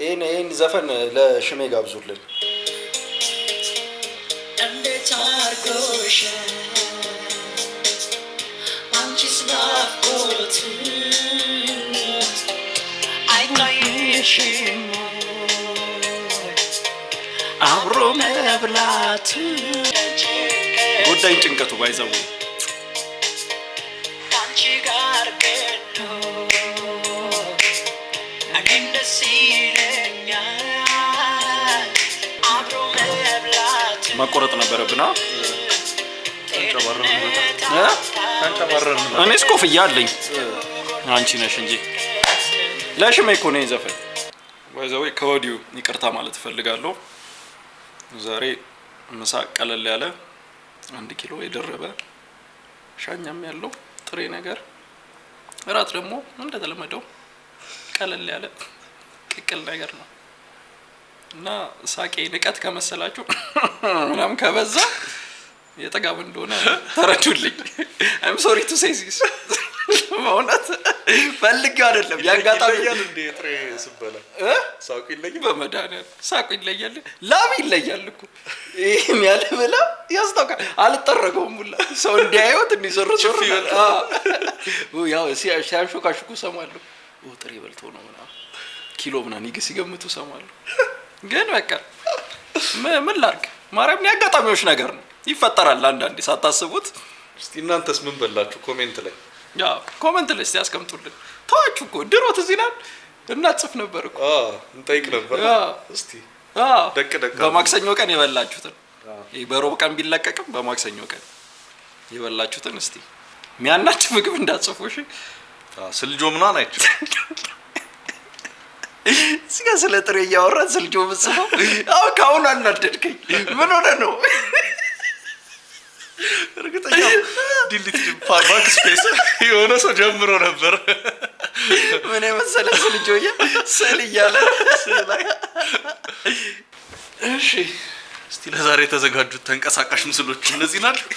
ይሄን ዘፈን ለሽሜ ጋብዙልን። እንዴት አርጎሽ አንቺስ ናፍቆት አይታይሽም አብሮ መብላት ጉዳይን ጭንቀቱ ባይዘው አንቺ ጋር ገዶ አገኝ ደስ ይለኛል አብሮ መብላት መቆረጥ ነበረብና እኔስ ኮፍያ አለኝ አንቺ ነሽ እንጂ ለሽሜ እኮ ነው ዘፈን ባይዘው ከወዲሁ ይቅርታ ማለት ፈልጋለሁ። ዛሬ ምሳ ቀለል ያለ 1 ኪሎ የደረበ ሻኛም ያለው ጥሬ ነገር እራት ደግሞ እንደተለመደው ቀለል ያለ ቅቅል ነገር ነው እና ሳቄ ንቀት ከመሰላችሁ ምናምን ከበዛ የጠጋብ እንደሆነ ተረዱልኝ። I'm sorry to say this ማለት ፈልጌው አይደለም ያጋጣሚ እንደ ጥሬ ስበላ ሳቁ ይለያል በመዳኒያ ሳቁ ይለያል ላብ ይለያል እኮ ይሄም ያለ ብላ ያስታውቃል። አልጠረገውም ሁላ ሰው እንዲያዩት እንዲዘርዘሩ ያው ሲያሾካሹኩ ሰማለሁ። ጥሬ በልቶ ነው ምናምን ኪሎ ምናምን ይገስ ይገምቱ ሰማለሁ። ግን በቃ ምን ላድርግ ማርያም ያጋጣሚዎች ነገር ነው ይፈጠራል አንዳንዴ ሳታስቡት። እስቲ እናንተስ ምን በላችሁ ኮሜንት ላይ ኮሜንት ላይ ያስቀምጡልን። ታችሁ እኮ ድሮት እዚህ ላይ እናጽፍ ነበር እኮ እንጠይቅ ነበር። እስቲ ደቅ በማክሰኞ ቀን የበላችሁትን በሮብ ቀን ቢለቀቅም በማክሰኞ ቀን የበላችሁትን እስቲ ሚያናች ምግብ እንዳጽፉ እሺ። ስልጆ ምናምን አይቻል ሲጋ ስለ ጥሬ ያወራን ስልጆ ምጽፈው ካሁን አናደድከኝ ምን ሆነ ነው እርግጠኛ ዲሊት ባክ ስፔስ የሆነ ሰው ጀምሮ ነበር። ምን መሰለ ስልጆዬ ስል እያለ ስላይ እሺ እስቲ ለዛሬ የተዘጋጁት ተንቀሳቃሽ ምስሎች እነዚህ ናቸው።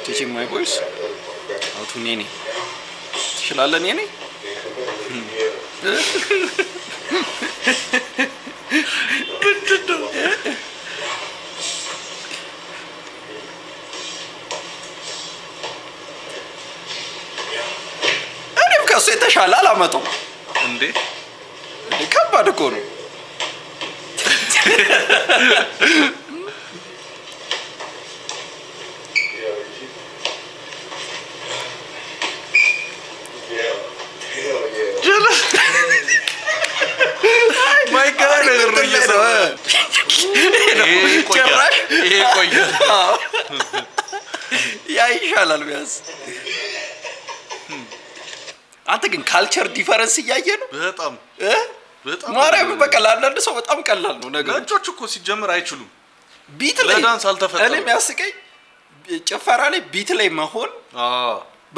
Teaching my voice how to nene ትችላለህ ነኔ እኔም ከሱ የተሻለ አላመጣም እንዴ ከባድ እኮ ነው። ማይ ጋድ ነገር ነው እየሰራ ይሄ ቆየ ያ ይሻላል ቢያንስ። አንተ ግን ካልቸር ዲፈረንስ እያየ ነው በጣም ማርያም በቃ ለአንዳንድ ሰው በጣም ቀላል ነው ነገር። ነጮች እኮ ሲጀምር አይችሉም ቢት ላይ ለዳንስ አልተፈጠሩም። እኔ የሚያስቀኝ ጭፈራ ላይ ቢት ላይ መሆን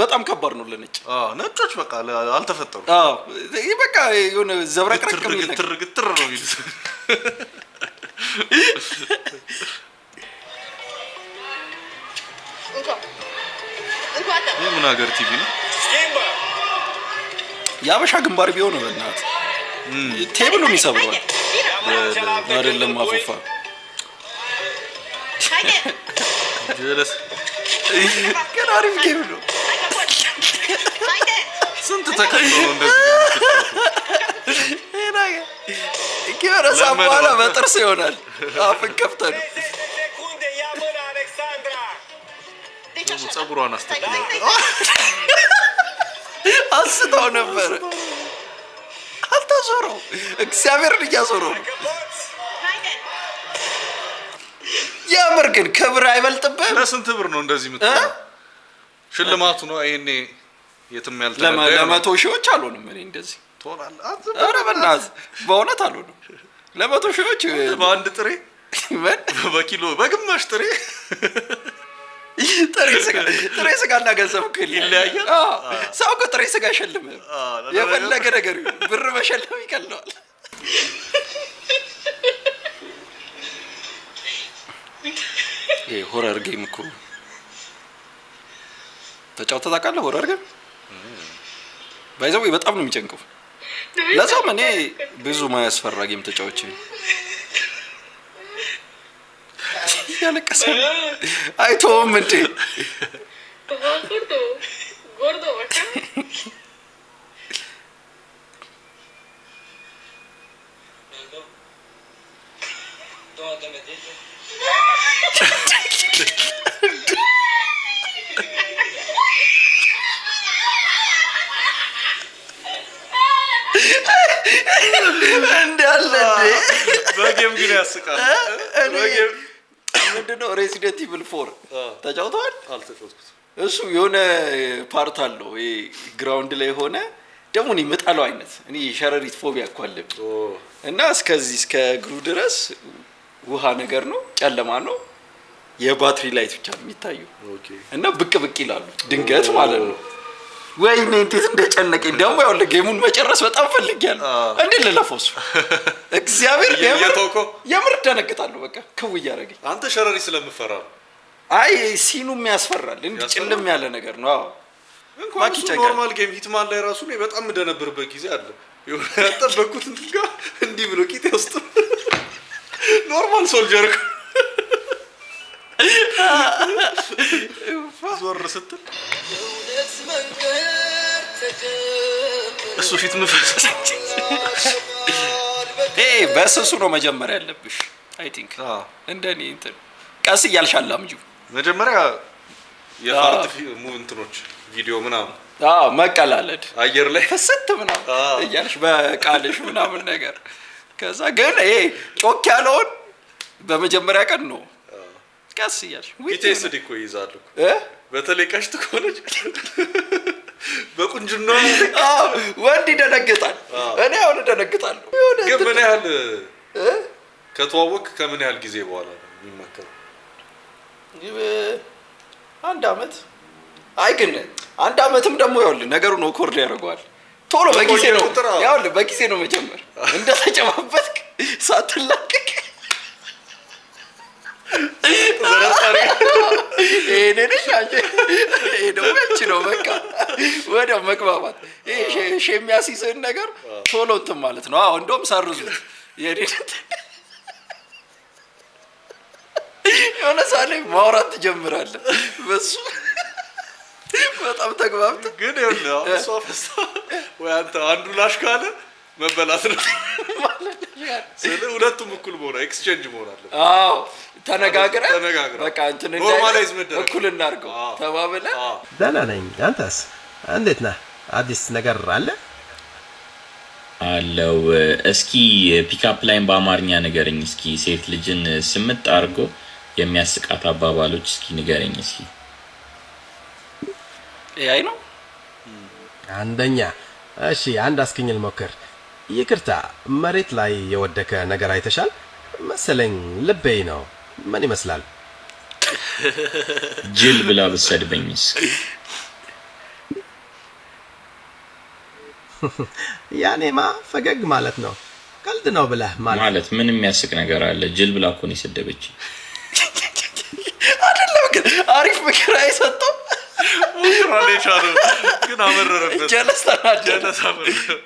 በጣም ከባድ ነው ለነጭ። ነጮች በቃ አልተፈጠሩም። ይሄ በቃ የሆነ ዘብረቅረቅ የሚል ግትር ነው ይሉት። የምን ሀገር ቲቪ ነው? ያበሻ ግንባር ቢሆን ነው በእናት ቴብሉን ይሰብረዋል አይደለም አፉፋ ጀለስ ግን አሪፍ ጌም ነው። ስንት ተከፍሎ ነው እንደዚህ ከረሳ በኋላ በጥርስ ይሆናል አፍን ከፍተህ ነው ጸጉሯን አስተካክለው አስተው ነበር አልተዞረው እግዚአብሔርን እያዞረው ያምር ግን ክብር አይበልጥብህ። ለስንት ብር ነው እንደዚህ የምትለው? ሽልማቱ ነው ይሄኔ የትም ያልተለለ ለመቶ ሺዎች አልሆንም እኔ እንደዚህ ትሆናለህ። ኧረ በእናትህ በእውነት አልሆንም ለመቶ ሺዎች በአንድ ጥሬ ምን በኪሎ በግማሽ ጥሬ ጥሬ ስጋና ገንዘብ እኮ ይለያያል። ሰው እኮ ጥሬ ስጋ አይሸልምም። የፈለገ ነገር ብር መሸለም ይቀለዋል። ይሄ ሆረር ጌም እኮ ተጫውተህ ታውቃለህ? ሆረር ጌም ባይዘው በጣም ነው የሚጨንቀው። ለዛም እኔ ብዙ ማያስፈራ ጌም ተጫውቼ ያለቀሰ አይቶም እንዴ እንዳለ በጌም ግን ያስቃል። በጌም ምንድነው ሬዚደንት ኢቭል 4 ተጫውተዋል? አልተጫወትኩት። እሱ የሆነ ፓርት አለው ይሄ ግራውንድ ላይ ሆነ ደግሞ እኔ የምጠላው አይነት እኔ ሸረሪት ፎቢያ እኮ አለብኝ እና እስከዚህ እስከ እግሩ ድረስ ውሃ ነገር ነው፣ ጨለማ ነው፣ የባትሪ ላይት ብቻ ነው የሚታየው እና ብቅ ብቅ ይላሉ ድንገት ማለት ነው። ወይኔ እንዴት እንደጨነቀኝ ደግሞ ያው ለጌሙን መጨረስ በጣም ፈልጊያለሁ። እንዴት ልለፈውስ እግዚአብሔር የምር ደነግጣለሁ። በቃ ክው እያደረገኝ አንተ ሸረሪ ስለምፈራ ነው። አይ ሲኑም ያስፈራል። እንዴ ጭልም ያለ ነገር ነው። አዎ እንኳን ኖርማል ጌም ሂትማን ላይ ራሱ ነው በጣም እንደነበርበት ጊዜ አለ። የሆነ ያጠበቁት እንድጋ እንዲህ ብሎ ቂጤ ውስጥ ኖርማል ሶልጀር ዞር ስትል እሱ ፊት ምፈሰስ በስሱ ነው መጀመሪያ ያለብሽ። አይ ቲንክ እንደኔ እንትን ቀስ እያልሻላምጁ መጀመሪያ የፋርት እንትኖች ቪዲዮ ምናምን መቀላለድ አየር ላይ ፈሰት ምናምን እያልሽ በቃልሽ ምናምን ነገር ከዛ ግን ጮክ ያለውን በመጀመሪያ ቀን ነው ቀስ እያልሽ ፒቲኤስዲ እኮ ይይዛሉ በተለይ ቀሽት ከሆነች በቁንጅና ወንድ ይደነግጣል። እኔ አሁን እደነግጣለሁ። ግን ምን ያህል ከተዋወቅ ከምን ያህል ጊዜ በኋላ ነው የሚመከረው? አንድ አመት። አይ ግን አንድ አመትም ደግሞ ያውልህ ነገሩን ኮርድ ያደርገዋል። ቶሎ በጊዜ ነው ያውልህ በጊዜ ነው መጀመር እንደተጨባበጥክ ሳትላቀቅ ነው በቃ ወዲያው መግባባት። የሚያስይዝህን ነገር ቶሎ እንትን ማለት ነው። እንደውም ሰርዙት የሆነ ሳሌ ማውራት ትጀምራለህ በሱ በጣም ተግባብተህ ግን ይኸውልህ እሷ ፈስታ ወይ አንተ አንዱ ላሽ ካለ መበላት ነው ማለት ነው። ሁለቱም እኩል መሆን ኤክስቼንጅ መሆን አለ። ተነጋግረን በቃ እንትን ኖርማላይዝ መደረግ እኩል እናድርገው ተባብለን። ደህና ነኝ። አንተስ እንዴት ነህ? አዲስ ነገር አለ? አለው። እስኪ ፒክአፕ ላይን በአማርኛ ንገረኝ እስኪ። ሴት ልጅን ስምጥ አድርጎ የሚያስቃት አባባሎች እስኪ ንገረኝ እስኪ። አይ ነው አንደኛ። እሺ አንድ አስኪኝል ሞክር። ይቅርታ መሬት ላይ የወደቀ ነገር አይተሻል መሰለኝ። ልቤ ነው። ምን ይመስላል? ጅል ብላ ብትሰድበኝስ? ያኔማ ፈገግ ማለት ነው። ቀልድ ነው ብለህ ማለት ምን የሚያስቅ ነገር አለ? ጅል ብላ እኮ ነው የሰደበችኝ። አይደለም ግን አሪፍ ምክር አይሰጠው ሙክራኔ ቻሉ ግን አመረረበት። ጀለስ አመረረ።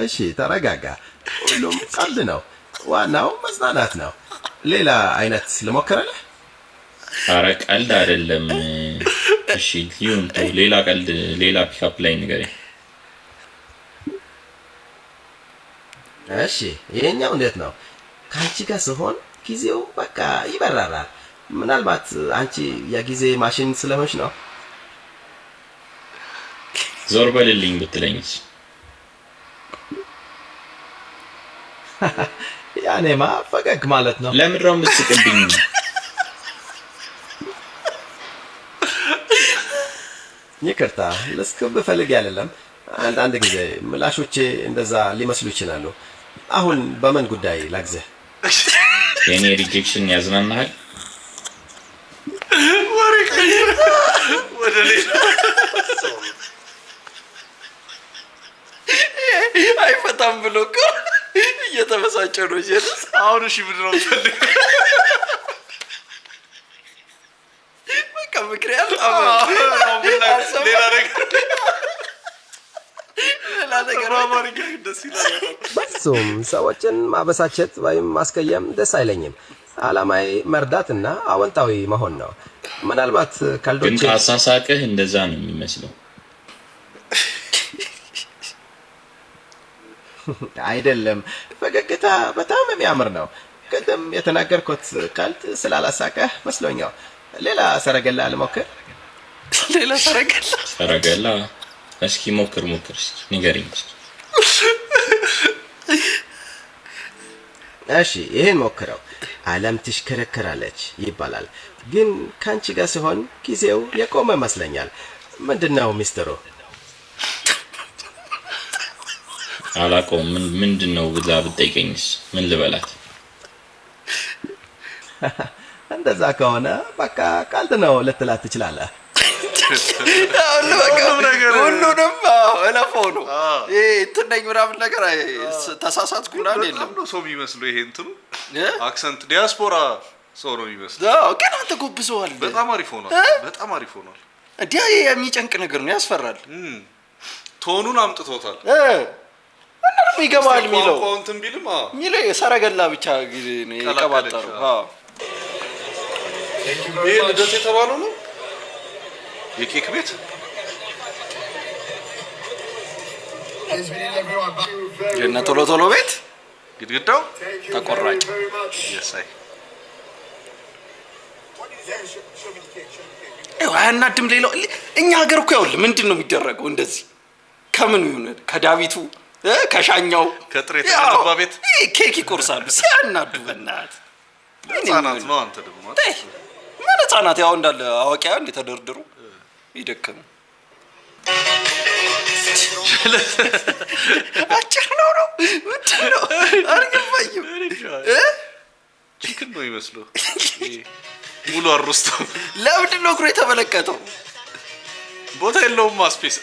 እሺ ተረጋጋ። ሁሉም ቀልድ ነው። ዋናው መዝናናት ነው። ሌላ አይነት ልሞክርልህ? ኧረ ቀልድ አይደለም። እሺ ይሁን ተው። ሌላ ቀልድ ሌላ ፒክአፕ ላይ ንገረኝ። እሺ ይሄኛው እንዴት ነው? ካንቺ ጋር ስሆን ጊዜው በቃ ይበራራል። ምናልባት አንቺ የጊዜ ማሽን ስለሆንሽ ነው። ዞር በልልኝ ብትለኝስ? ያኔማ ፈገግ ማለት ነው። ለምንድነው የምትስቅብኝ? ይቅርታ ልስክብ ፈልግ አይደለም። አንዳንድ ጊዜ ምላሾቼ እንደዛ ሊመስሉ ይችላሉ። አሁን በምን ጉዳይ ላግዝህ? የኔ ሪጀክሽን ያዝናናሃል? ወሬ ቀይር ወደ ሌላ አይፈታም ብሎ እኮ እየተበሳጨ ነው ጀለስ። አሁን እሺ ምንድን ነው የምፈልገው? በቃ ምክንያት ሌላ ነገር በአማርኛ ደስ ይላል። በሱም ሰዎችን ማበሳጨት ወይም ማስቀየም ደስ አይለኝም። ዓላማዬ መርዳትና አዎንታዊ መሆን ነው። ምናልባት ግን ካልዶቼ ከአሳሳቅህ እንደዛ ነው የሚመስለው። አይደለም፣ ፈገግታ በጣም የሚያምር ነው። ቅድም የተናገርኩት ካልት ስላላሳቀህ መስሎኛል። ሌላ ሰረገላ ልሞክር? ሌላ ሰረገላ ሰረገላ? እስኪ ሞክር እስኪ ንገረኝ እስኪ። እሺ ይሄን ሞክረው። ዓለም ትሽከረከራለች ይባላል፣ ግን ካንቺ ጋር ሲሆን ጊዜው የቆመ መስለኛል። ምንድነው ሚስጥሩ? አላውቀውም። ምንድነው ብላ ብትጠይቀኝስ ምን ልበላት? እንደዛ ከሆነ በቃ ቀልድ ነው ልትላት ትችላለህ። ሁሉንም እለፈው ነው ይሄ እንትን ነኝ ምናምን ነገር ተሳሳትኩ ምናምን የለም። ነው ሰው የሚመስለው ይሄ እንትኑ አክሰንት ዲያስፖራ ሰው ነው የሚመስለው። ግን አንተ ጎብዘዋል። በጣም አሪፍ ሆኗል። በጣም አሪፍ ሆኗል። እንዴ የሚጨንቅ ነገር ነው፣ ያስፈራል። ቶኑን አምጥቶታል እና ደግሞ ይገባል የሚለው እንትን ቢልም የሚለው የሰረገላ ብቻ ነው የቀባጠረው። ይሄ ልደት የተባለው ነው የኬክ ቤት የእነ ቶሎ ቶሎ ቤት ግድግዳው ተቆራጭ የሳይ አያናድም። ሌላው እኛ ሀገር እኮ ያውል ምንድን ነው የሚደረገው? እንደዚህ ከምን ይሁን ከዳዊቱ ከሻኛው ከጥሬ ተቀባ ቤት ኬክ ይቆርሳሉ። ሲያናዱ በእናትህ ህጻናት ነው። አንተ ደግሞ ምን ህጻናት ያው እንዳለ አዋቂያ እንደ ተደርድሩ ይደከሙ። አጭር ነው ምንድን ነው አልገባኝም። ቺክን ነው ይመስለው ሙሉ አሩስቶ ለምንድን ነው እግሩ የተመለከተው? ቦታ የለውም ስፔስ።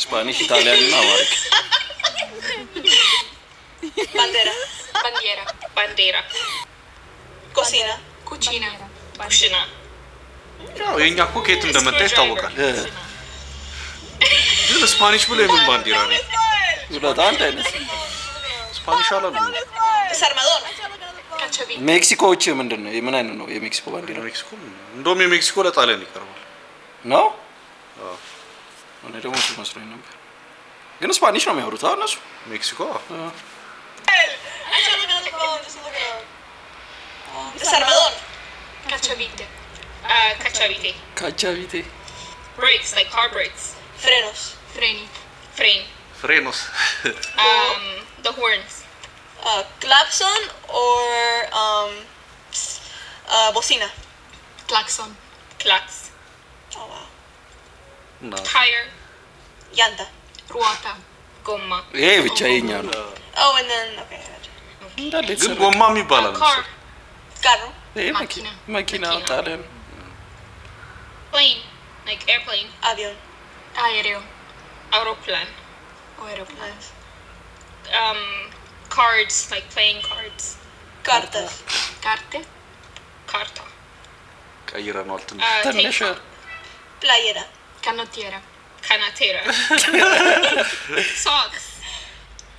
ስፓኒሽ ኢታሊያን እና አማሪክ ባንዴራ ኮሲና ኩቺና ኩሽና ያው የኛ እኮ ከየት እንደመጣ ይታወቃል። ግን ስፓኒሽ ብሎ የምን ባንዲራ ነው? ሁለት አንድ አይነት ስፓኒሽ አላሉ። ሜክሲኮዎች ምንድን ነው? የምን አይነት ነው የሜክሲኮ ባንዲራ? ሜክሲኮ እንደውም የሜክሲኮ ለጣሊያን ይቀርባል ነው። እኔ ደግሞ እሱ መስሎኝ ነበር። ግን ስፓኒሽ ነው የሚያወሩት እነሱ ሜክሲኮ። Salvador. Cachavite. Cachavite. Cachavite. Brakes, like car brakes. Frenos. Frame. Frenos. The horns. Clapson or bocina. Klaxon. Klax. Oh wow. No. Tire. Llanta. Ruota. Gomma. ይሄ ብቻ የኛ ነው። Oh, and then okay. ግን ጎማም ይባላል Car. Carro. መኪና ጣሊያን። Plane. Like airplane. Avión. Aéreo. Aeroplan. Aeroplan. Cards, like playing cards. Cartas. Carte. Carta. ቀይረናል ትንሽ። ትንሽ Playera. Canotiera. Canatera. Socks.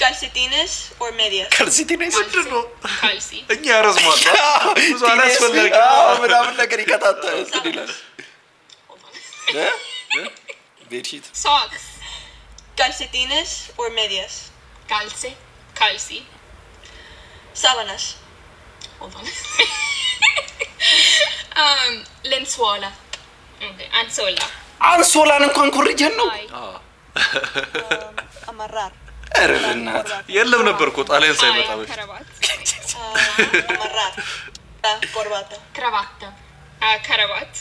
Calcetines or medias. ካልሲቲኔስ Calci. Calci. እኛ ያረዝማል ብዙ አላስፈላጊ ምናምን ነገር ይከታተል እንትን ይላል። ቤድሺት Socks. Calcetines or medias. Calce. Calci. Sábanas. Hold on. Lenzuola. Okay. Ansola. አንሶላን እንኳን ኮርጀን ነው። Tie. Amarrar. ኧረ በእናትህ የለም ነበር እኮ ጣሊያን ሳይመጣ በፊት። Caravat. Amarrar. corbata. Cravatta. Caravat.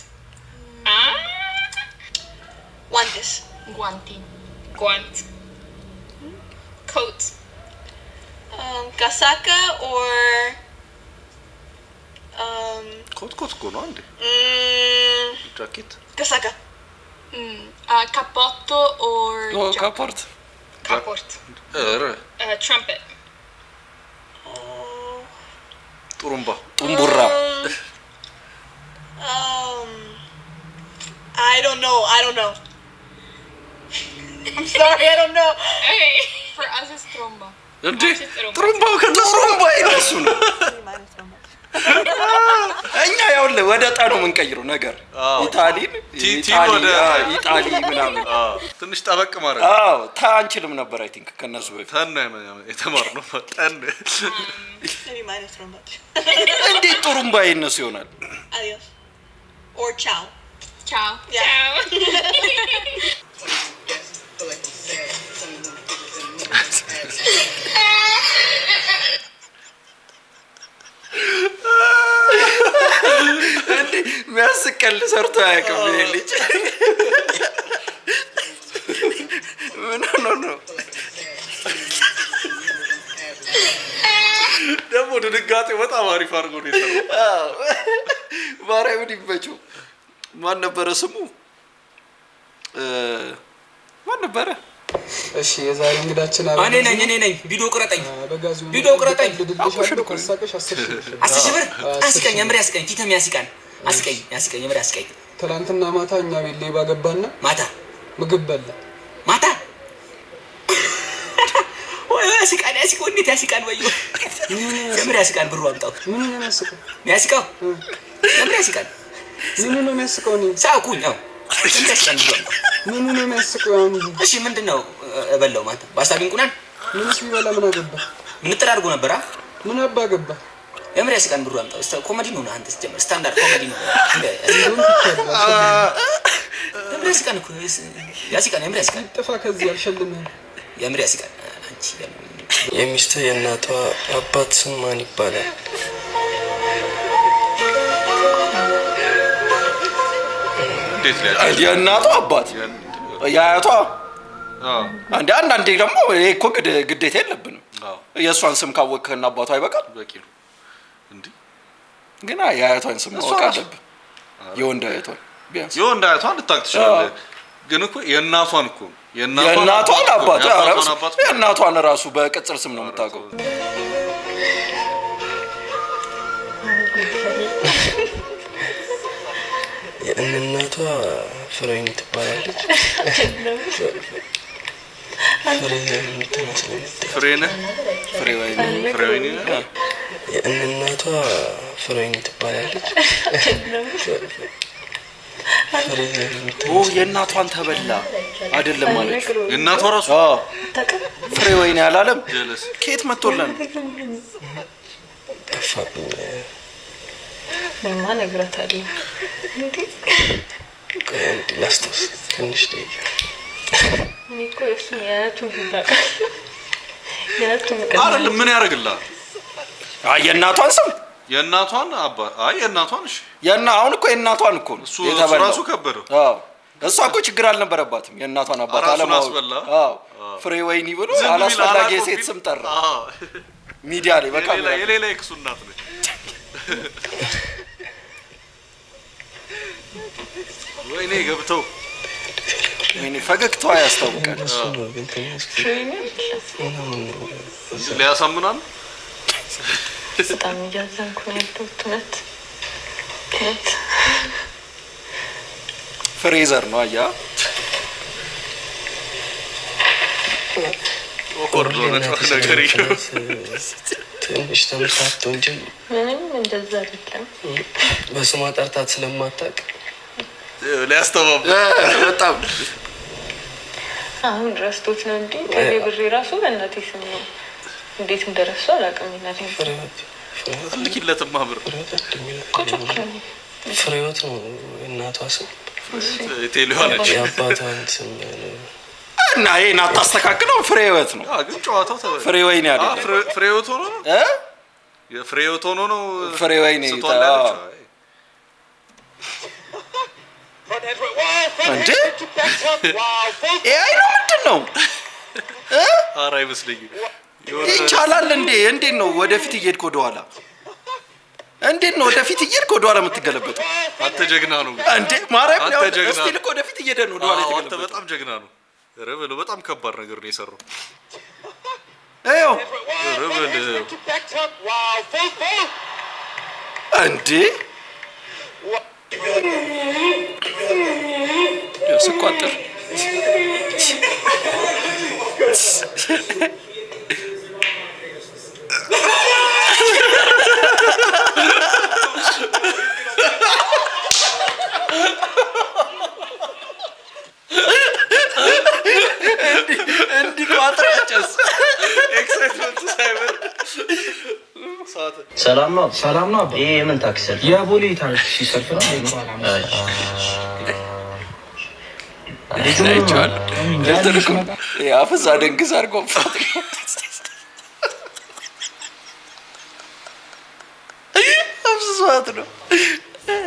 Guantes. Guanti. Guant. Coat. Casaca or ኮት እኮ ነው አንዴ ጃኬት casaca. Cappotto or ካፖርት Capport. Trumpet. ጥሩምባ ጡምቡራ I don't know. I'm sorry, I don't know. Hey, for us it's tromba. እንዴ ጥሩምባው ከነሱ ጥሩምባ ይነሱ ነው እኛ ያውለ ወደ ጣኑ የምንቀይረው ነገር ኢጣሊን ኢጣሊ ምናምን ትንሽ ጠበቅ ማድረግ ታንችልም ነበር አይ ቲንክ ከነሱ በፊት የተማርነው ፈጠን Maybe mine is tromba. እንዴ ጥሩምባ ይነሱ ይሆናል Adios. Or ciao. Ciao. Yeah. Ciao. እንዴ የሚያስቀል ሰርቶ አያውቅም ይሄ ልጅ ምን ነው ደግሞ ድንጋጤ በጣም አሪፍ አድርጎ ነው የሰራው ማርያምን ይመችው ማን ነበረ ስሙ ማን ነበረ እሺ የዛሬ እንግዳችን እኔ ነኝ ቪዲዮ ቅረጠኝ ኮሳቀሽ 10 ብር አስቀኝ የምር ያስቀኝ ፊትም ያስቀኝ አስቀኝ የምር ያስቀኝ ትላንትና ማታ እኛ ቤት ሌባ ገባና ማታ ምግብ በላ ማታ ወይ ያስቀኝ እንዴት ያስቀኝ ወይ የምር ያስቀኝ ብሩ አምጣው ምን ነው የሚያስቀው የምር ያስቀኝ ምን ነው የሚያስቀው ነው ሳቁኝ ነው ምን ነው የሚያስቀው እሺ ምንድነው በላው ማታ ባስታቢንቁናን ምንስ ቢበላ ምን አገባ ምን ተራርጎ ነበራ ምን አባ ገባ የምር ያስቀኝ ብሩ አምጣው ኮሜዲ ነው አንተ ጀመር ስታንዳርድ ኮሜዲ ነው የምር ያስቀኝ የምር ያስቀኝ ጥፋ ከዚህ አልሸልምም የምር ያስቀኝ አንቺ የሚስት የእናቷ አባት ስም ማን ይባላል? እንዴት ላይ የእናቷ አባት የአያቷ አንዳንዴ ደግሞ ይሄ እኮ ግዴታ የለብንም የእሷን ስም ካወቅህና አባቷ አይበቃል በቂ ነው እንዴ ግን የአያቷን ስም ማወቅ አለብህ የወንድ አያቷን ቢያንስ የወንድ አያቷን ልታውቅ ትችላለህ ግን እኮ የእናቷን እኮ የእናቷን አባት የእናቷን ራሱ በቅጽል ስም ነው የምታውቀው የእናቷ ፍሬን ትባላለች ፍሬወይኒ የእናቷ ፍሬን ትባላለች የእናቷን ተበላ አይደለም ማለት የእናቷ ራሱ ፍሬወይኒ ያላለም ከየት መጥቶለን ጠፋብኝ ለማ ነግራታለሁ እንዴ ላስታውስ ትንሽ ደቂቃ እኮ እሱ ያቱ ይላል ያቱ አይደለም ምን ያደርግልሃል የእናቷን ስም የእናቷን አባት የእናቷን እሺ አሁን እኮ የእናቷን እኮ ነው የተበላው ራሱ ከበደው እሷ እኮ ችግር አልነበረባትም የእናቷን አባት አለማው ፍሬወይኒ ብሎ አላስፈላጊ የሴት ስም ጠራ ሚዲያ ላይ በቃ የሌላ ኤክሱ እናት ነች ወይኔ ገብተው ወይኔ ፈገግታዋ ያስታውቃል ሊያሳምናል በጣም እያዘንኩ ነው ያለሁት እውነት ፍሬዘር ነው አያ ኦርዶ ነገር ይሄው ትንሽ ተምታቶ እንጂ ምንም እንደዛ አይደለም በስሟ ጠርታት ስለማታውቅ ሊያስተባብ በጣም አሁን ረስቶች ነው እንዴ ከኔ ብሬ ራሱ በእናቴ ስም ነው እንዴት እንደረሱ አላውቅም እናቴ ልኪለትማ ብር ፍሬወት ነው እናቷ ስም ቴሌዋለች የአባቷን ስም እና ይሄን አታስተካክለው ፍሬወት ነው ግን ጨዋታው ፍሬወይኒ አይደለም ፍሬወት ሆኖ የፍሬህይወት ሆኖ ነው ፍሬወይኔ እንዴ ኤአይ ነው ምንድን ነው? ኧረ አይመስለኝም። ይቻላል እንዴ? እንዴት ነው ወደፊት እየሄድክ ወደኋላ? እንዴት ነው ወደፊት እየሄድክ ወደኋላ የምትገለበጠው? አንተ ጀግና ነው እንዴ ማርያም ነው። እስቲ ልክ ወደፊት እየሄደ ነው ወደኋላ የተገለበጠው። አንተ በጣም ጀግና ነው። ኧረ በለው በጣም ከባድ ነገር ነው የሰራው። አዮ ኧረ በለው እንዴ ስቋጥር እንዲህ ቋጥራቸስ ኤክሳይትመንት ሳይበል ሰላም ነው። ሰላም ነው። ይሄ ምን ታክሲ ሰልፍ? የቦሌ ታክሲ ሰልፍ ነው። ልጁ አይቻል ያፈዛ ደንግዝ አድርጎ አብዛት ነው።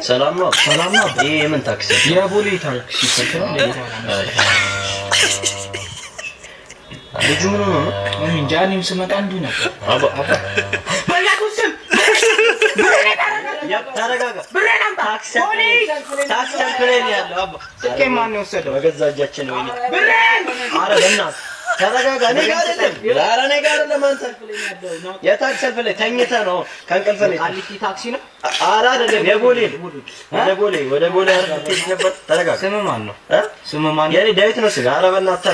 ሰላም ነው። ሰላም ነው። ይሄ ምን ታክሲ ሰልፍ? የቦሌ ታክሲ ሰልፍ ነው። ልጁ ምን ነው? እንጃ እኔም ስመጣ እንዲሁ ነበር። ተረጋጋ። ታክሲ ሰልፍ ላይ ነው ያለው። አባ ስልኬን ማን የወሰደው? በገዛ እጃችን ነው። ኧረ በእናትህ ተረጋጋ። እኔ ጋር አይደለም። ኧረ እኔ ጋር አይደለም። አንተ የታክሲ ሰልፍ ላይ ተኝተህ ነው ከእንቅልፍ ላይ። ቃሊቲ ታክሲ ነው? ኧረ አይደለም። የቦሌ ወደ ቦሌ አይደል ትሄድበት። ተረጋጋ። ስምህ ማን ነው? ስምህ ማን ነው? የኔ ዳዊት ነው። ስጋ ኧረ በእናትህ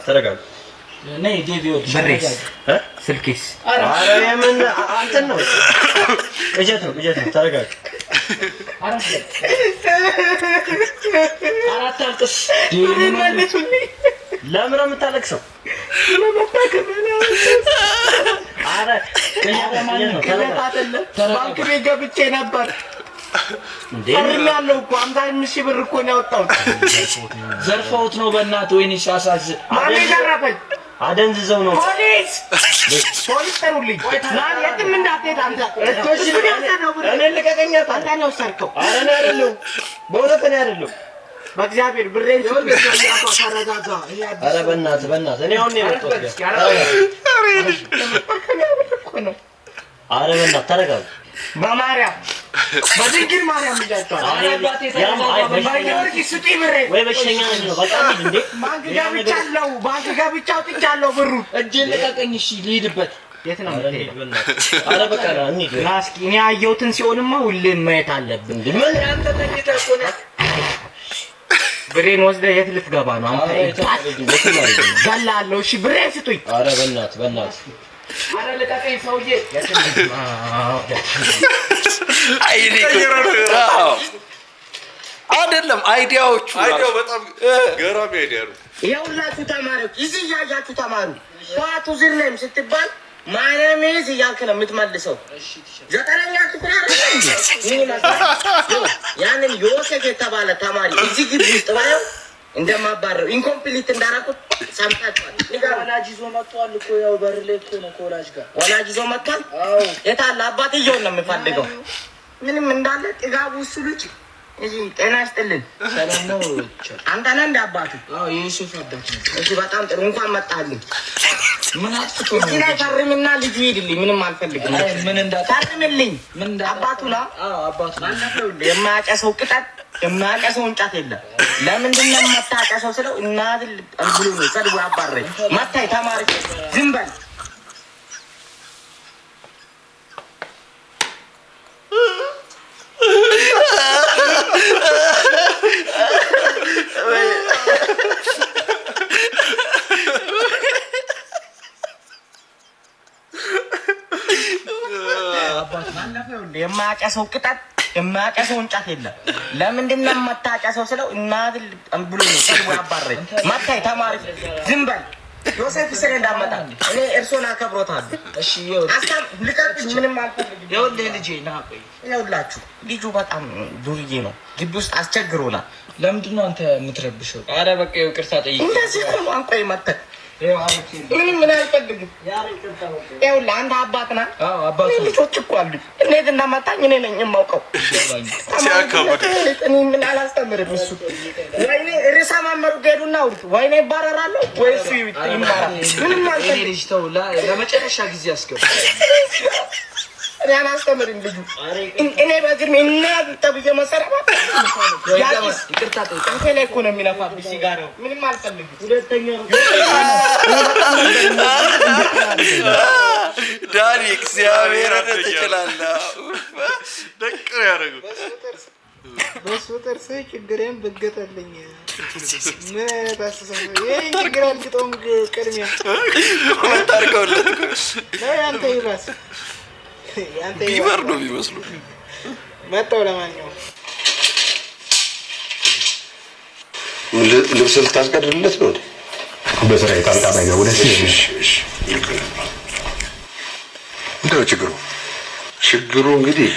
ተረጋጋ። ነይ ዴቪዮ ብሬስ ስልኬስ? ኧረ የምን አንተን ነው? ቅዠት ነው። ተረጋጋ። አራት አልቅስ። ለምን ነው የምታለቅሰው? ኧረ ቅዠት ነው። ባንክ ቤት ገብቼ ነበር እንዴ ያለው እኮ 55,000 ብር እኮ ነው ያወጣሁት። ዘርፈውት ነው በእናትህ። ወይኔ ሲያሳዝን። ማን ዘረፈኝ? አደንዝዘው ነው። ፖሊስ ጠሩልኝ። ማን የትም እንዳትሄድ አንተ። እኔ ልቀቀኝ። አንተ ነው የወሰድከው። ኧረ እኔ አይደለሁም። በእውነት እኔ አይደለሁም። በእግዚአብሔር ብሬን ተረጋጋ። ኧረ በእናትህ እኔ አሁን ነው የመጣሁት። ኧረ በእናትህ ተረጋጋ። በማርያም በድንግል ማርያም ልጃቸዋል። ወይ በሽተኛ ነው። በቃ እንዴ ባንክ ገብቻ አውጥቻለሁ ብሩን። እጄን ልቀቀኝ። እሺ ልሂድበት። የት ነው የምትሄደው? ኧረ በቃ እንሂድ። ና እስኪ እኔ ያየሁትን ሲሆንማ ሁሌም ማየት አለብን። ምን አንተ ተኝተህ እኮ ነው። ብሬን ወስደህ የት ልትገባ ነው አንተ? ገላለሁ። እሺ ብሬን ስጡኝ። ኧረ በእናትህ ኧረ ልቀቀኝ ሰውዬ። አይደለም አይዲያዎቹ በጣም ገራሚ አይዲያ ነው። የሁላችሁ ተማሪዎች እዚህ እያያችሁ ተማሩ። ጠዋቱ ዝርነም ስትባል ማለሜዝ እያልክ ነው የምትመልሰው። 9ኛ ክፍል ያንን ዮሴፍ የተባለ ተማሪ እዚህ ግቢ ውስጥ ባየው እንደማባረው ኢንኮምፕሊት እንዳደረኩት ሰምታችኋል። ወላጅ ይዞ መጥቷል እኮ ያው በር ላይ እኮ ነው ከወላጅ ጋር። ወላጅ ይዞ መጥቷል? አዎ። የት አለ? አባትየውን ነው የምፈልገው። ምንም እንዳለ ጥጋቡ እሱ ልጅ እዚህ ጤና ይስጥልን። ሰላም ነው? አንተ ነህ እንደ አባቱ? አዎ የዩሱፍ አባት ነው። እዚህ በጣም ጥሩ እንኳን መጣልኝ። ምን አጥቶ ነው? እዚህ ላይ ፈርምና ልጁ ሄድልኝ። ምንም አልፈልግም። ምን እንዳታ ፈርምልኝ። ምን እንዳታ አባቱ ነው? አዎ አባቱ ነው። የማያጨሰው ቅጠል የማያጨሰው እንጨት የለም። ለምንድን ነው የማታጨሰው ስለው እናትል ብሎ ነው ሰድቦ ያባረኝ። መታይ ተማሪ ዝም በል የማያጨሰው ቅጠል የማያጨሰው እንጨት የለም። ለምንድን ነው የማታጨሰው ስለው እናትል ብሎ ነው ሰድቦ ያባረኝ። መታይ ተማሪ ዝም በል ዮሴፍ ስለ እንዳመጣ እኔ እርሶን አከብሮታለሁ። እሺ ይኸው አስታም ልቀቅኝ። ምንም አልፈልግም። ይኸውልህ ልጄ ና ቆይ። ይኸውላችሁ ልጁ በጣም ዱርዬ ነው። ግቢ ውስጥ አስቸግሮናል። ለምንድን ነው አንተ የምትረብሸው? ኧረ በቃ ይቅርታ ጠይቅ። እንደዚህ እኮ ነው። አንቆይ መተህ ምንም ምን አልፈልግም። ይኸውልህ አንተ አባት ነህ። ልጆች እኮ አሉኝ። እንዴት እንዳመጣኝ እኔ ነኝ የማውቀው። እኔ ምን አላስተምርም። እሱ ወይኔ ርዕሰ መምህሩ ሄዱና አውሩት። ወይኔ ይባረራለሁ ወይ እሱ ይማራል። ምንም አልፈልግም። ለመጨረሻ ጊዜ አስገባ። እኔ አላስተምርም ልጁ እኔ በግርሜ እናት ተብዬ መሰረባት ይቅርታ ጠይቄ ላይ እኮ ነው የሚነፋብኝ ሲጋራው። ምንም አልፈልግም። ሁለተኛ ዳኒ እግዚአብሔር ትችላለህ። ደቅ ያደረገው በሱ ጥርስ ችግሬን ብገጠልኝ ምን ታስሰው ይሄን ችግር አልግጠውም። ቅድሚያ ኮሜንት አድርገውለት ያንተ ይባስ ቢበር ነው ቢመስሉ መጣው። ለማንኛውም ልብስ ልታስቀድድለት ነው እንዴ? በስራ የጣልቃ ባይገባ ደስ ይለኛል። ምንድን ነው ችግሩ? ችግሩ እንግዲህ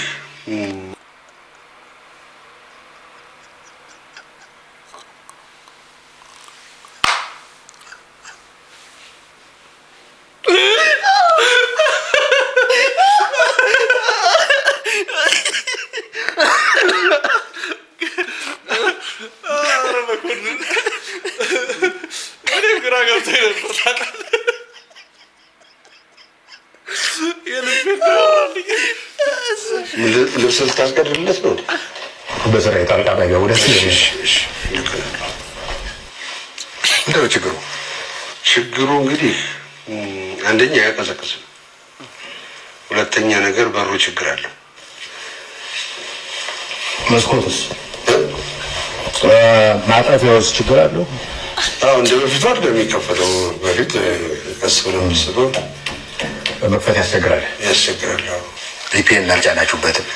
ልብስ ልታስቀድድለት ነው እንዴ? በስራ የጣልቃ ባይገባ ደስ ይለኛል። ምንድን ነው ችግሩ? ችግሩ እንግዲህ አንደኛ አያቀዘቅዝም፣ ሁለተኛ ነገር በሩ ችግር አለው። መስኮቱስ ማጠፊያውስ ችግር አለው? አዎ እንደ በፊቱ አይደለም የሚከፈተው። በፊት ቀስ ብለው የሚስበው መክፈት ያስቸግራል። ቪፒኤን አልጫናችሁበትም?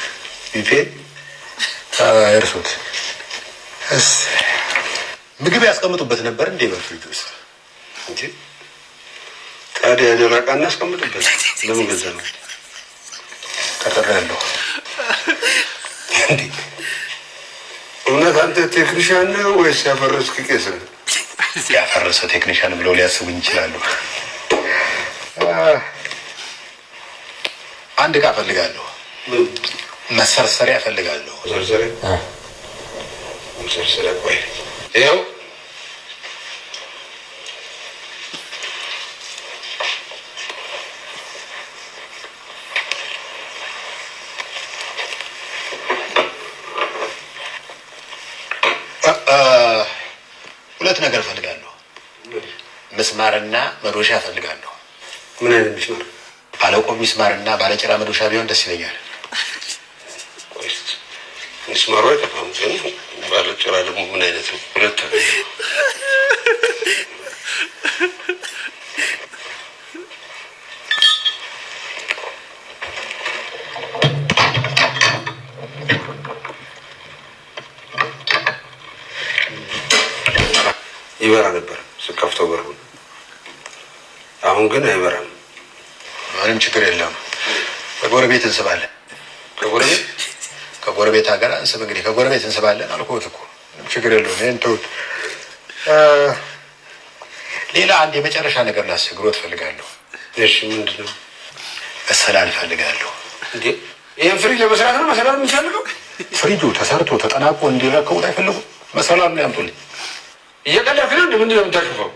ቪፒኤን እርሱት። ምግብ ያስቀምጡበት ነበር እንዴ በፍሪጅ ውስጥ? እንጂ ታዲያ ደረቃ እናስቀምጥበት ለምን ገዛ ነው? ቀጥሬያለሁ። እውነት አንተ ቴክኒሻን ነህ ወይስ ያፈረስክ ቄስ ነህ? ያፈረሰ ቴክኒሻን ብለው ሊያስቡኝ ይችላሉ። አንድ ዕቃ እፈልጋለሁ። መሰርሰሪያ እፈልጋለሁ። መሰርሰሪያ ቆይ ይኸው ሁለት ነገር እፈልጋለሁ። ምስማርና መዶሻ እፈልጋለሁ። ምን አይነት ምስማር? ባለቆም ምስማርና ባለጭራ መዶሻ ቢሆን ደስ ይለኛል። ምስማሩ አይጠፋም፣ ግን ባለጭራ ደግሞ ምን አይነት ነው? ሁለት ይበራ ነበር ስከፍተው በሩን። አሁን ግን አይበራም። ምንም ችግር የለም። ከጎረቤት እንስባለን። ከጎረቤት ሀገር እንስብ። እንግዲህ ከጎረቤት እንስባለን አልኩት እኮ ምንም ችግር የለውም። ይሄን ተውት። ሌላ አንድ የመጨረሻ ነገር ላስቸግሮት እፈልጋለሁ። እሺ ምንድን ነው? መሰላል እፈልጋለሁ። እንዴ ይሄን ፍሪጅ ለመስራት ነው መሰላል የምንፈልገው? ፍሪጁ ተሰርቶ ተጠናቆ እንዲረከቡት አይፈልጉም? መሰላል ነው ያምጡልኝ። እየቀለድክ ነው? ምንድን ነው የምታሽፈው?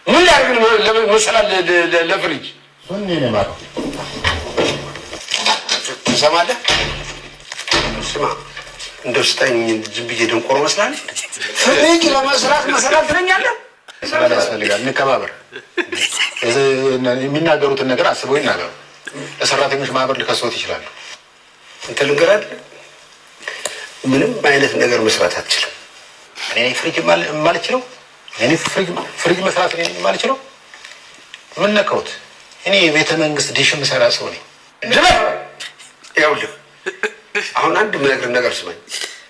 ምን ያርግን መሰላል ለፍሪጅ? ሱኒ ነው ማለት ትሰማለህ? ስማ እንደው ስጠኝ። ዝም ብዬ ደንቆሮ መስላለህ? ፍሪጅ ለመስራት መሰላል ትለኛለህ? መሰላል ያስፈልጋል። እንከባበር። የሚናገሩትን ነገር አስበው ይናገሩ። ለሰራተኞች ማህበር ሊከሰውት ይችላሉ። እንትን ልንገርህ፣ ምንም አይነት ነገር መስራት አትችልም። እኔ ፍሪጅ የማልችለው? እኔ ፍሪጅ መስራት እኔ የማልችለው? ምን ነካሁት? እኔ የቤተ መንግስት ዲሽ የምሰራ ሰው ነኝ። ይኸውልህ አሁን አንድ የምነግርህ ነገር ስማኝ።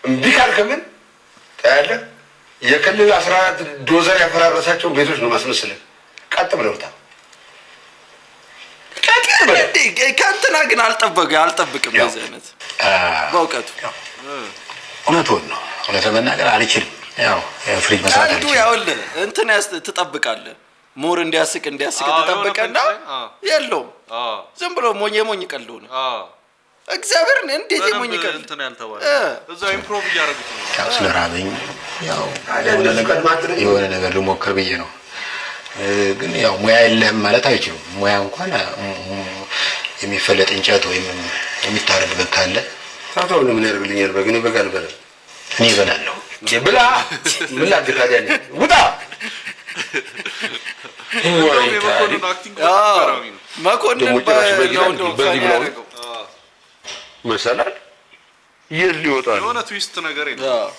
እምቢ ካልክ ግን ታያለህ፣ የክልል 14 ዶዘር ያፈራረሳቸውን ቤቶች ነው ማስመስልህ። ቀጥ ብለህ ውጣ። ከእንትና ግን አልጠብቅም። በዚህ አይነት በእውቀቱ እውነቱን ነው። እውነት ለመናገር አልችልም። ያው ፍሪጅ መስራት አንዱ ያውልህ እንትን ትጠብቃለህ። ሞር እንዲያስቅ ተጠበቀና የለውም ዝም ብሎ ሞኝ ቀልዶ ነው እግዚአብሔር እንዴት ሞኝ ቀልዶ እንትን ያልተባለ እዛው ኢምፕሮቭ ያደርጉት ነው ስለራበኝ ያው የሆነ ነገር ልሞክር ብዬ ነው ግን ያው ሙያ የለህም ማለት አይችሉም ሙያ እንኳን የሚፈለጥ እንጨት ወይም የሚታረድ በግ ካለ ታታው ነው ምን ያደርግልኛል በግ ነው በግ አልበላም እኔ እበላለሁ እንዴ ብላ ምን ላድርግ ታዲያ ውጣ መኮንን በዚህ መሰላል ይል ሊወጣ የሆነ ትዊስት ነገር የለም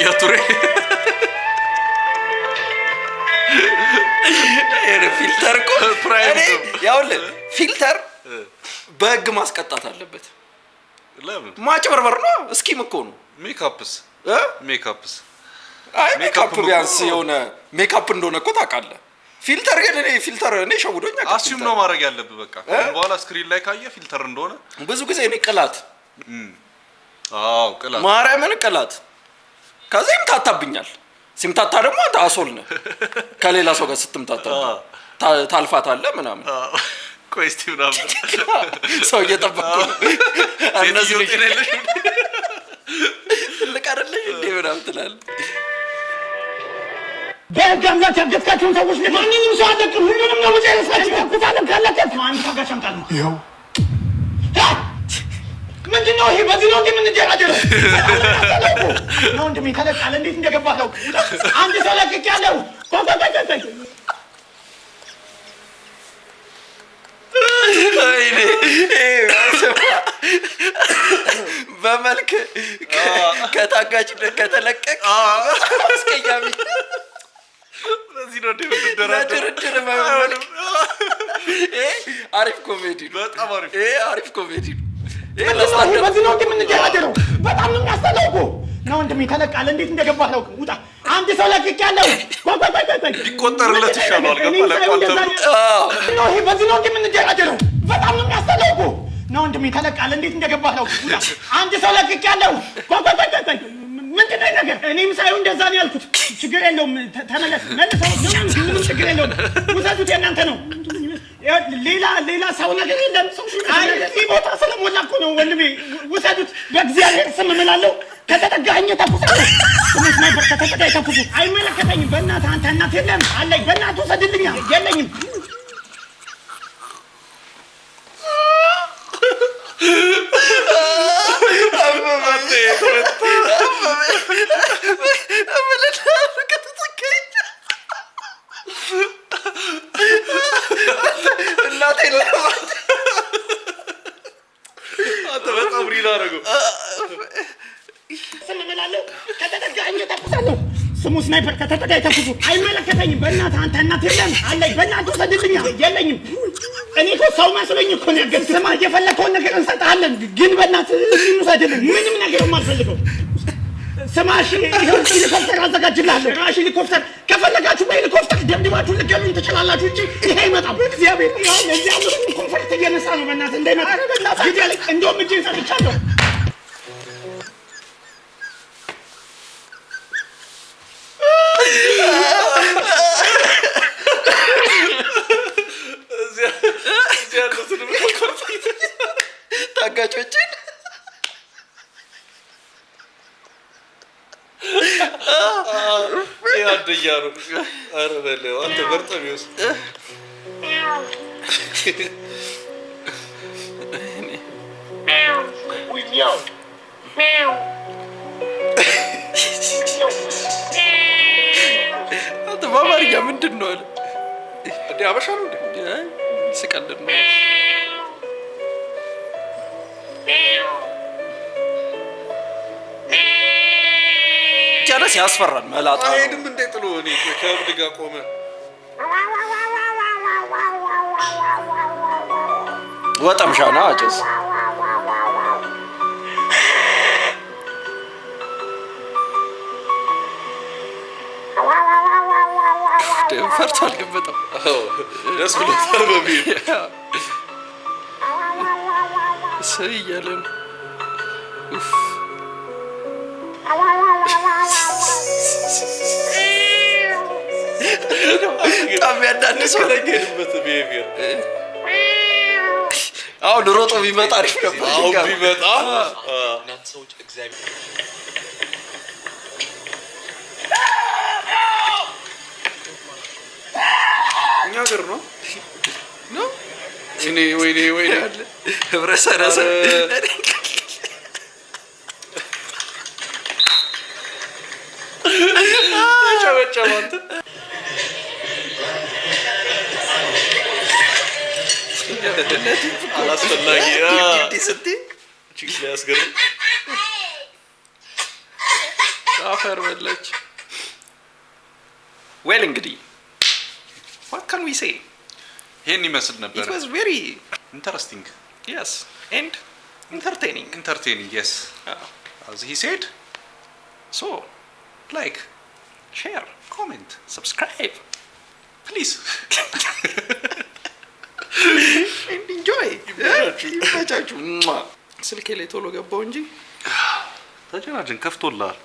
የቱሬ ፊልተር እኮ ያውልህ ፊልተር በህግ ማስቀጣት አለበት ለምን ማጭበርበር ነው እስኪም እኮ ነው ሜካፕስ አይ ሜካፕ ቢያንስ የሆነ ሜካፕ እንደሆነ እኮ ታውቃለህ ፊልተር ግን ፊልተር እኔ ሸውዶኛ አሲዩም ነው ማድረግ ያለብህ በቃ በኋላ ስክሪን ላይ ካየ ፊልተር እንደሆነ ብዙ ጊዜ እኔ ቅላት ቅላት ማርያምን ቅላት ከዚህም ታታብኛል ሲምታታ ደግሞ አንተ አሶል ነህ ከሌላ ሰው ጋር ስትምታታ ታልፋታለህ ምናምን ቆይ እስቲ ምናምን ሰው እየጠበቁ እነዚህ ልጅ ትልቅ አይደለሽ እንዴ ምናምን ትላለህ በጋም ጋር ተገፍታችሁ ሰዎች ማንንም ሰው አደቅም ሁሉንም ነው መጨረሳችሁ ተኩታለም ካላከት ማን ታጋሽምጣል ነው ይሄው ምንድነው ይሄ በዚህ ነው እንደምንጀራጀው ነው እንደሚከለቃለ እንዴት እንደገባለው አንድ ሰው ለቅቅ ያለው ቆቆቆቆ አይኔ በመልክ ከታጋችነት ከተለቀቅ አስቀያሚ ለዚህ ነው እንደምንደራደር ማለት አሪፍ ኮሜዲ በጣም አሪፍ አሪፍ ኮሜዲ በዚህ ነው እንደምንጀራጀው በጣም ነው የሚያስተላልፈው ነው እንደሚከለቃለ እንዴት እንደገባለው ውጣ አንድ ሰው ለቅቅ ያለው ቆቆቆቆ ሊቆጠርለት ይሻላል ገባለህ ነው ይሄ በዚህ ነው እንደምንጀራጀው በጣም ነው የሚያስተላልፈው ነው እንደሚከለቃለ እንዴት እንደገባለው ውጣ አንድ ሰው ለቅቅ ያለው ቆቆቆቆ ምንድነው ነገር እኔም ሳይሆን እንደዛ ነው ያልኩት ችግር የለውም ተመለስ መልሰው ምንም ችግር የለውም ውሰዱት የእናንተ ነው ሌላ ሰው ነገር የለም አይ እዚህ ቦታ ስለሞላ እኮ ነው ወንድሜ ውሰዱት በእግዚአብሔር ስም እምላለሁ ከተጠጋኸኝ ተኩሳለሁ ስምሽ ነበር ከተጠጋኸኝ ተኩሱ አይመለከተኝም በእናትህ አንተ እናት የለም አለኝ በእናትህ ውሰድልኛ የለኝም አንተ በጣም ሪል አደረገው ስምምላለሁ ከተጠጋኸኝ ተኩሳለሁ ስሙ ስናይፐር ከተጠጋኸኝ ተኩሱ አይመለከተኝም በእናትህ አንተ እናት የለም አለኝ በእናትህ ውሰድልኛ የለኝም እኔ እኮ ሰው መስሎኝ እኮ ነው ያገዝ ስማ የፈለከውን ነገር እንሰጥሃለን ግን በእናትህ ውሰድልኝ ምንም ነገር የማልፈልገው ስማሽ ይሄው ሄሊኮፕተር አዘጋጅልሃለሁ ራሽ ሄሊኮፕተር ከፈለጋችሁ በሄሊኮፕተር ደምድማችሁ ልትገሉኝ ትችላላችሁ እንጂ ይሄ አይመጣም እግዚአብሔር ያው እዚህ ያለው ኮንፈርት እየነሳ ነው በእናትህ እንዳይመጣ በእናትህ እንደውም እጄን ሰጥቻለሁ ታጋቾችን ያደያሩ አረ በለው አንተ በርጠሚውስ አንተ በአማርኛ ምንድን ነው አለ እንዴ አበሻ ነው እንዴ ስቀልድ ነው ጀለስ ያስፈራል መላጣ አይሄድም እንዴ ጥሎ እኔ ከብድ ጋር ቆመ ወጠምሻና አጨስ ፈርቷል ግን በጣም ደስ ብሎታል በሚል ሰይ እያለ ነው በጣም ያዳንሰው ለገድበት ቢሄቪየር አሁን ሮጦ ቢመጣ አሪፍ ነበር። አሁን ቢመጣ እናንተ ሰዎች እግዚአብሔር እኛ ሀገር ነው ነው ወይኔ አለ ህብረሰረሰ ጨበጨባንተ አላስፈላጊ ስትይ ቺክስ ላይ ያስገርም አፈር በላች። ዌል እንግዲህ what can we say? ይሄን ይመስል ነበር። It was very interesting. Yes, and entertaining. Entertaining, yes. As he said. So, like, share, comment, subscribe. Please. And enjoy. ይመቻችሁ። ስልኬ ላይ ቶሎ ገባው እንጂ ተጀናጀን ከፍቶላል።